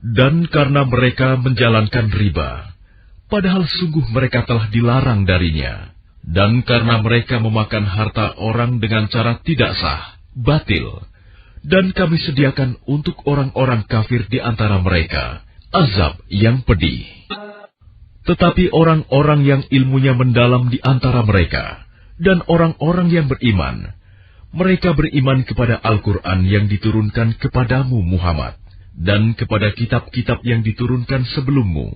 Dan karena mereka menjalankan riba, padahal sungguh mereka telah dilarang darinya, dan karena mereka memakan harta orang dengan cara tidak sah, batil, dan kami sediakan untuk orang-orang kafir di antara mereka azab yang pedih. Tetapi orang-orang yang ilmunya mendalam di antara mereka dan orang-orang yang beriman, mereka beriman kepada Al-Quran yang diturunkan kepadamu Muhammad, dan kepada kitab-kitab yang diturunkan sebelummu.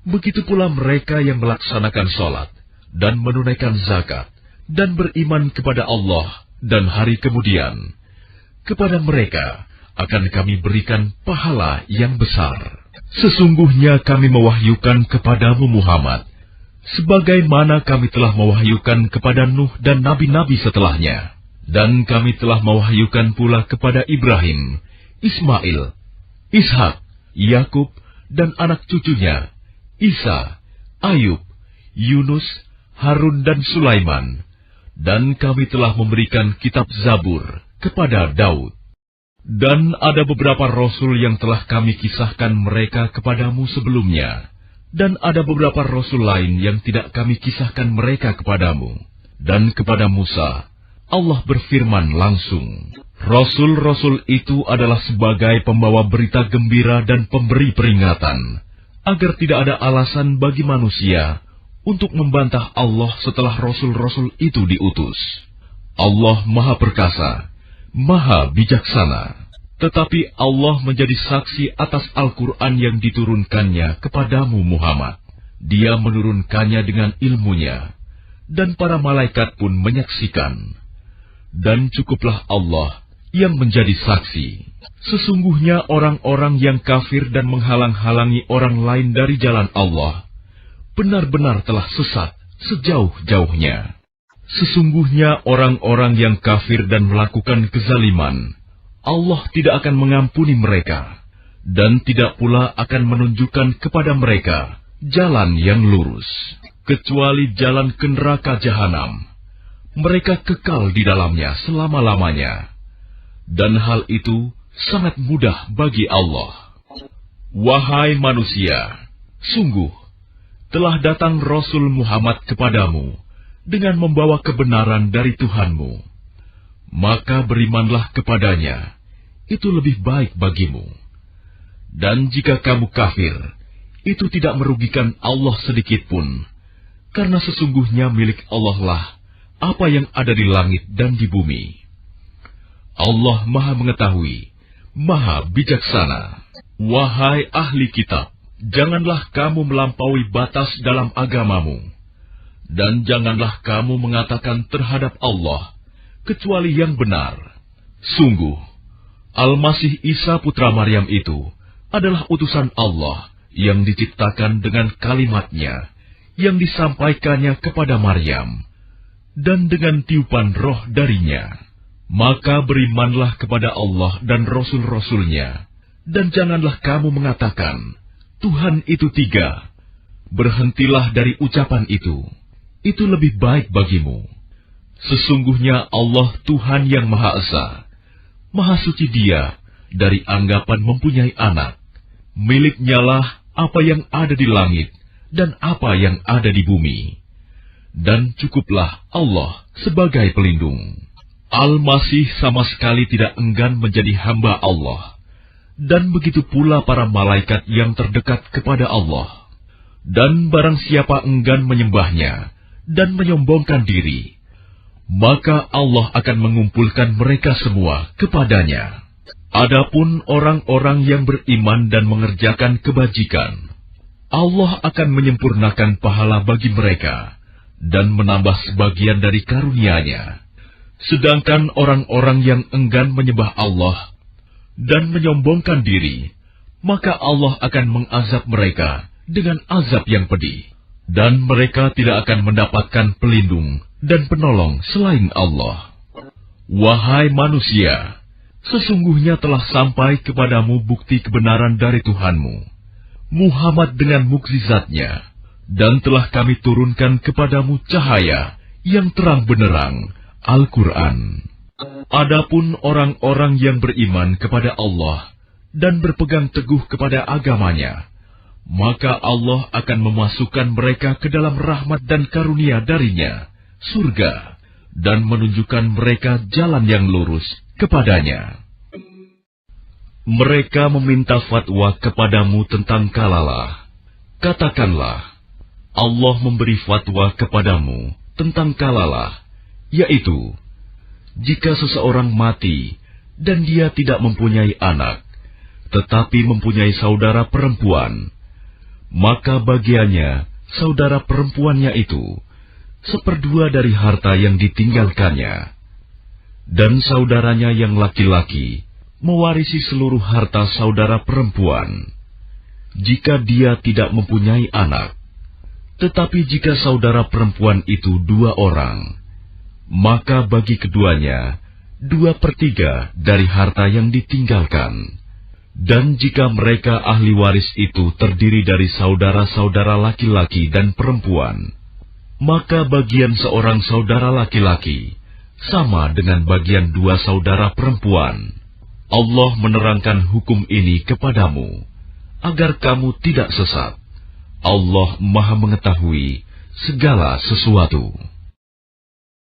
Begitu pula mereka yang melaksanakan sholat dan menunaikan zakat dan beriman kepada Allah dan hari kemudian. Kepada mereka akan kami berikan pahala yang besar. Sesungguhnya kami mewahyukan kepadamu Muhammad, sebagaimana kami telah mewahyukan kepada Nuh dan nabi-nabi setelahnya. Dan kami telah mewahyukan pula kepada Ibrahim, Ismail, Ishak, Yakub, dan anak cucunya, Isa, Ayub, Yunus, Harun, dan Sulaiman. Dan kami telah memberikan kitab Zabur kepada Daud. Dan ada beberapa rasul yang telah kami kisahkan mereka kepadamu sebelumnya. Dan ada beberapa rasul lain yang tidak kami kisahkan mereka kepadamu. Dan kepada Musa, Allah berfirman langsung, Rasul-Rasul itu adalah sebagai pembawa berita gembira dan pemberi peringatan, agar tidak ada alasan bagi manusia untuk membantah Allah setelah Rasul-Rasul itu diutus. Allah Maha Perkasa, Maha Bijaksana. Tetapi Allah menjadi saksi atas Al-Quran yang diturunkannya kepadamu Muhammad. Dia menurunkannya dengan ilmunya, dan para malaikat pun menyaksikan. Dan cukuplah Allah yang menjadi saksi. Sesungguhnya orang-orang yang kafir dan menghalang-halangi orang lain dari jalan Allah, benar-benar telah sesat sejauh-jauhnya. Sesungguhnya orang-orang yang kafir dan melakukan kezaliman, Allah tidak akan mengampuni mereka, dan tidak pula akan menunjukkan kepada mereka jalan yang lurus, kecuali jalan ke neraka jahanam. Mereka kekal di dalamnya selama-lamanya. Dan hal itu sangat mudah bagi Allah. Wahai manusia, sungguh telah datang Rasul Muhammad kepadamu dengan membawa kebenaran dari Tuhanmu. Maka berimanlah kepadanya, itu lebih baik bagimu. Dan jika kamu kafir, itu tidak merugikan Allah sedikitpun, karena sesungguhnya milik Allah lah apa yang ada di langit dan di bumi. Allah Maha Mengetahui, Maha Bijaksana. Wahai ahli kitab, janganlah kamu melampaui batas dalam agamamu, dan janganlah kamu mengatakan terhadap Allah kecuali yang benar. Sungguh, Al-Masih Isa putra Maryam itu adalah utusan Allah yang diciptakan dengan kalimat-Nya yang disampaikannya kepada Maryam, dan dengan tiupan roh darinya. Maka berimanlah kepada Allah dan Rasul-Rasulnya, dan janganlah kamu mengatakan, Tuhan itu tiga. Berhentilah dari ucapan itu lebih baik bagimu. Sesungguhnya Allah Tuhan yang Maha Esa, Maha Suci Dia dari anggapan mempunyai anak. Miliknya lah apa yang ada di langit dan apa yang ada di bumi. Dan cukuplah Allah sebagai pelindung. Al-Masih sama sekali tidak enggan menjadi hamba Allah, dan begitu pula para malaikat yang terdekat kepada Allah. Dan barang siapa enggan menyembahnya dan menyombongkan diri, maka Allah akan mengumpulkan mereka semua kepadanya. Adapun orang-orang yang beriman dan mengerjakan kebajikan, Allah akan menyempurnakan pahala bagi mereka dan menambah sebagian dari karunia-Nya. Sedangkan orang-orang yang enggan menyembah Allah dan menyombongkan diri, maka Allah akan mengazab mereka dengan azab yang pedih, dan mereka tidak akan mendapatkan pelindung dan penolong selain Allah. Wahai manusia, sesungguhnya telah sampai kepadamu bukti kebenaran dari Tuhanmu, Muhammad dengan mukjizat-Nya, dan telah kami turunkan kepadamu cahaya yang terang benderang, Al-Quran. Adapun orang-orang yang beriman kepada Allah dan berpegang teguh kepada agamanya, maka Allah akan memasukkan mereka ke dalam rahmat dan karunia darinya, surga, dan menunjukkan mereka jalan yang lurus kepadanya. Mereka meminta fatwa kepadamu tentang kalalah. Katakanlah, Allah memberi fatwa kepadamu tentang kalalah, yaitu, jika seseorang mati dan dia tidak mempunyai anak, tetapi mempunyai saudara perempuan, maka bagiannya saudara perempuannya itu 1/2 dari harta yang ditinggalkannya, dan saudaranya yang laki-laki mewarisi seluruh harta saudara perempuan, jika dia tidak mempunyai anak. Tetapi jika saudara perempuan itu 2 orang, maka bagi keduanya 2/3 dari harta yang ditinggalkan. Dan jika mereka ahli waris itu terdiri dari saudara-saudara laki-laki dan perempuan, maka bagian seorang saudara laki-laki sama dengan bagian 2 saudara perempuan. Allah menerangkan hukum ini kepadamu, agar kamu tidak sesat. Allah Maha Mengetahui segala sesuatu.